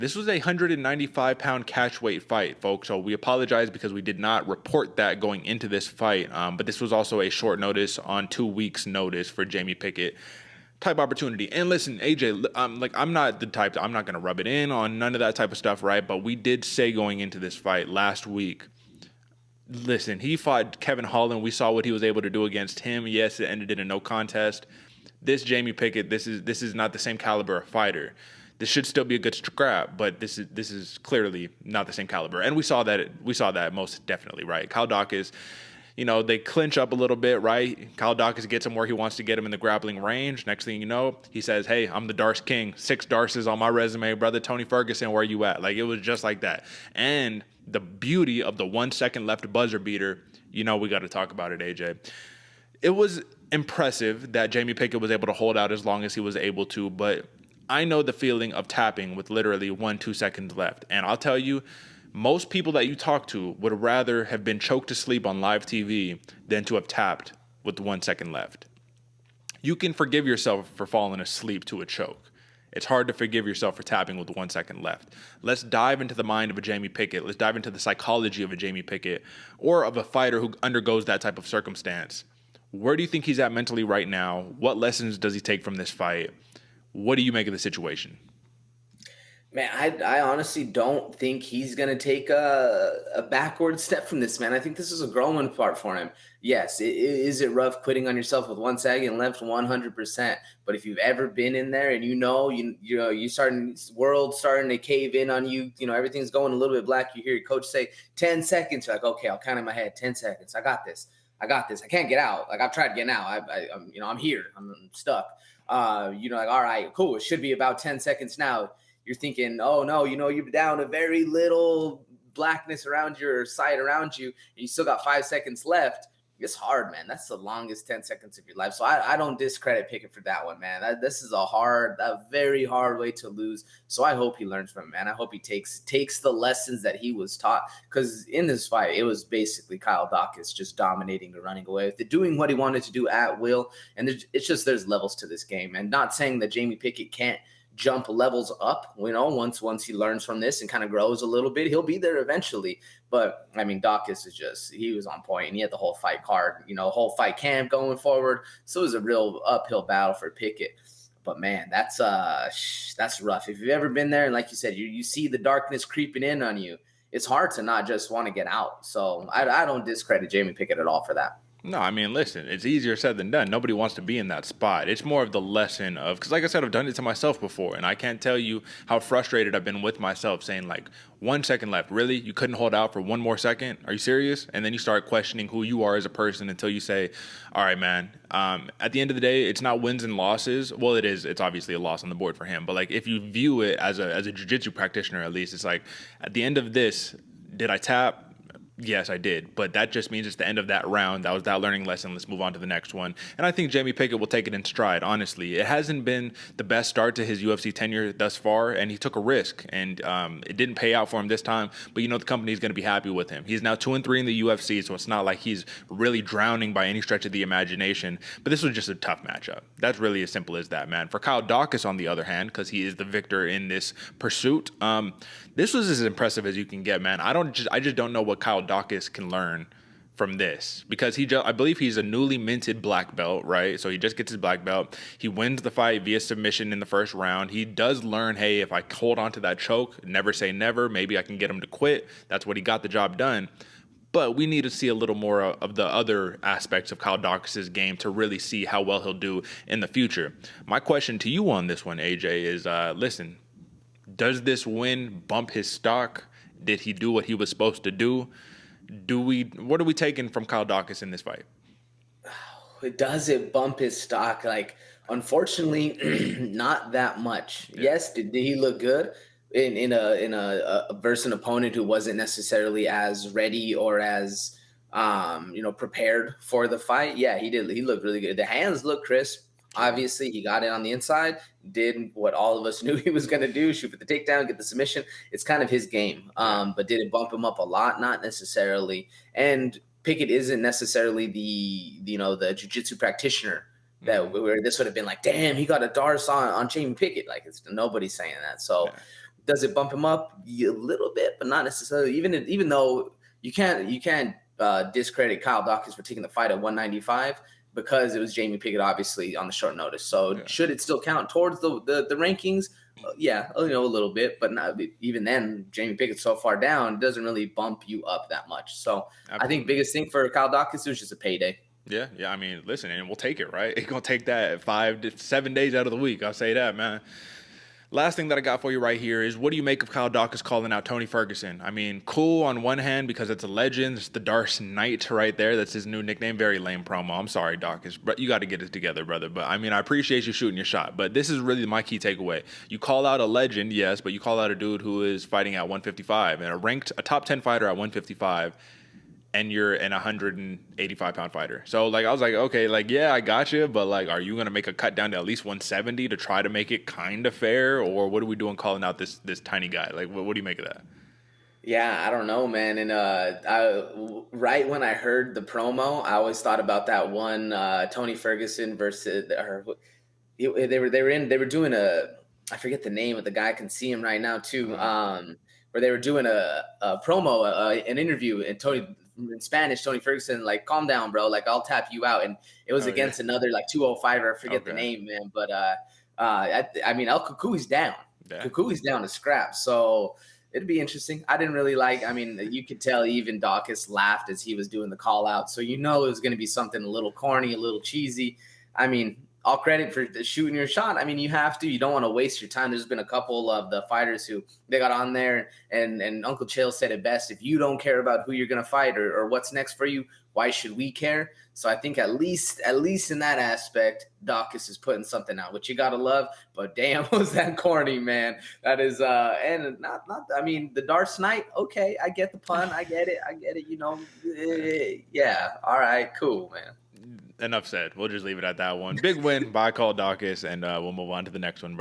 This was a 195-pound catch weight fight, folks. So we apologize because we did not report that going into this fight. But this was also a short notice on 2 weeks' notice for Jamie Pickett type opportunity. And listen, AJ, I'm not the type. I'm not going to rub it in on none of that type of stuff, right? But we did say going into this fight last week. Listen, he fought Kevin Holland. We saw what he was able to do against him. Yes, it ended in a no contest. This Jamie Pickett, this is not the same caliber of fighter. This should still be a good scrap, but this is clearly not the same caliber. And we saw that most definitely, right? Kyle Daukaus, they clinch up a little bit, right? Kyle Daukaus gets him where he wants to get him in the grappling range. Next thing you know, he says, "Hey, I'm the Darce King. 6 Darces on my resume, brother. Tony Ferguson, where you at?" Like, it was just like that. And the beauty of the 1 second left buzzer beater, we got to talk about it, AJ. It was impressive that Jamie Pickett was able to hold out as long as he was able to, but I know the feeling of tapping with literally 2 seconds left. And I'll tell you, most people that you talk to would rather have been choked to sleep on live TV than to have tapped with 1 second left. You can forgive yourself for falling asleep to a choke. It's hard to forgive yourself for tapping with 1 second left. Let's dive into the mind of a Jamie Pickett. Let's dive into the psychology of a Jamie Pickett or of a fighter who undergoes that type of circumstance. Where do you think he's at mentally right now? What lessons does he take from this fight? What do you make of the situation? Man, I honestly don't think he's going to take a backward step from this, man. I think this is a growing part for him. Yes, is it rough quitting on yourself with 1 second left? 100%. But if you've ever been in there and world starting to cave in on you, everything's going a little bit black. You hear your coach say 10 seconds. You're like, okay, I'll count in my head. 10 seconds. I got this. I can't get out. Like, I've tried getting out. I'm here. I'm stuck. Like, all right, cool. It should be about 10 seconds now. You're thinking, oh no, you're down a very little blackness around your sight around you, and you still got 5 seconds left. It's hard, man. That's the longest 10 seconds of your life. So I don't discredit Pickett for that one, man. This is a very hard way to lose. So I hope he learns from it, man. I hope he takes the lessons that he was taught. Because in this fight, it was basically Kyle Daukaus just dominating and running away with it, doing what he wanted to do at will. And there's levels to this game. And not saying that Jamie Pickett can't jump levels up, once he learns from this and kind of grows a little bit, he'll be there eventually. But I mean, Daukaus he was on point, and he had the whole fight card, whole fight camp going forward. So it was a real uphill battle for Pickett. But man, that's rough. If you've ever been there, and like you said, you see the darkness creeping in on you, it's hard to not just want to get out. So I don't discredit Jamie Pickett at all for that. No, I mean, listen, it's easier said than done. Nobody wants to be in that spot. It's more of the lesson of, because like I said, I've done it to myself before, and I can't tell you how frustrated I've been with myself saying, like, 1 second left. Really? You couldn't hold out for one more second? Are you serious? And then you start questioning who you are as a person until you say, all right, man, at the end of the day, it's not wins and losses. Well, it is. It's obviously a loss on the board for him. But, like, if you view it as a jiu-jitsu practitioner, at least, it's like, at the end of this, did I tap? Yes, I did, but that just means it's the end of that round. That was that learning lesson. Let's move on to the next one. And I think Jamie Pickett will take it in stride, honestly. It hasn't been the best start to his UFC tenure thus far, and he took a risk, and it didn't pay out for him this time, but the company is going to be happy with him. He's now 2-3 in the UFC, so it's not like he's really drowning by any stretch of the imagination, but this was just a tough matchup. That's really as simple as that, man. For Kyle Daukaus, on the other hand, because he is the victor in this pursuit, this was as impressive as you can get, man. I just don't know what Kyle Daukaus can learn from this, because I believe he's a newly minted black belt, right? So he just gets his black belt. He wins the fight via submission in the first round. He does learn, hey, if I hold on to that choke, never say never, maybe I can get him to quit. That's what he got the job done. But we need to see a little more of the other aspects of Kyle Daukaus' game to really see how well he'll do in the future. My question to you on this one, AJ, is listen, does this win bump his stock? Did he do what he was supposed to do? What are we taking from Kyle Daukaus in this fight? Does it bump his stock? Like, unfortunately, not that much. Yeah. Yes, did he look good in a versus an opponent who wasn't necessarily as ready or as prepared for the fight? Yeah, he did. He looked really good. The hands look crisp. Obviously, he got it on the inside, did what all of us knew he was going to do, shoot for the takedown, get the submission. It's kind of his game. But did it bump him up a lot? Not necessarily. And Pickett isn't necessarily the jiu-jitsu practitioner where this would have been like, damn, he got a Darce on Jamie Pickett. Like, nobody's saying that. So Does it bump him up? A little bit, but not necessarily. Even though you can't discredit Kyle Daukaus for taking the fight at 195 because it was Jamie Pickett, obviously, on the short notice. So Yeah. should it still count towards the rankings? Yeah, a little bit, but not even then. Jamie Pickett's so far down, it doesn't really bump you up that much. So I think biggest thing for Kyle Daukaus was just a payday. Yeah. I mean, listen, and we'll take it, right? It's gonna take that 5 to 7 days out of the week. I'll say that, man. Last thing that I got for you right here is, what do you make of Kyle Daukaus calling out Tony Ferguson? I mean, cool on one hand because it's a legend. It's the Dark Knight right there. That's his new nickname. Very lame promo. I'm sorry, Daukaus, but you got to get it together, brother. But I mean, I appreciate you shooting your shot. But this is really my key takeaway. You call out a legend, yes, but you call out a dude who is fighting at 155 and a top 10 fighter at 155. And you're an 185-pound fighter. So, like, I was like, okay, like, yeah, I got you, but, like, are you going to make a cut down to at least 170 to try to make it kind of fair? Or what are we doing calling out this tiny guy? Like, what do you make of that? Yeah, I don't know, man. And right when I heard the promo, I always thought about that one Tony Ferguson versus, or they were doing I forget the name of the guy. I can see him right now too. Where they were doing a promo, an interview, and in Spanish, Tony Ferguson, like, calm down, bro. Like, I'll tap you out. And it was against another, like, 205er. I forget the name, man. But, I mean, El Cucui's down. Yeah. Cucui's down to scrap. So it'd be interesting. I didn't really you could tell even Daukaus laughed as he was doing the call out. So it was going to be something a little corny, a little cheesy. I mean, all credit for shooting your shot. I mean, you have to. You don't want to waste your time. There's been a couple of the fighters who they got on there, and Uncle Chael said it best. If you don't care about who you're going to fight or what's next for you, why should we care? So I think at least in that aspect, Daukaus is putting something out, which you got to love. But damn, was that corny, man. That is, and not, I mean, the Dark Knight, okay, I get the pun. I get it, yeah. All right, cool, man. Enough said. We'll just leave it at that one. Big win by Kyle Daukaus, and we'll move on to the next one.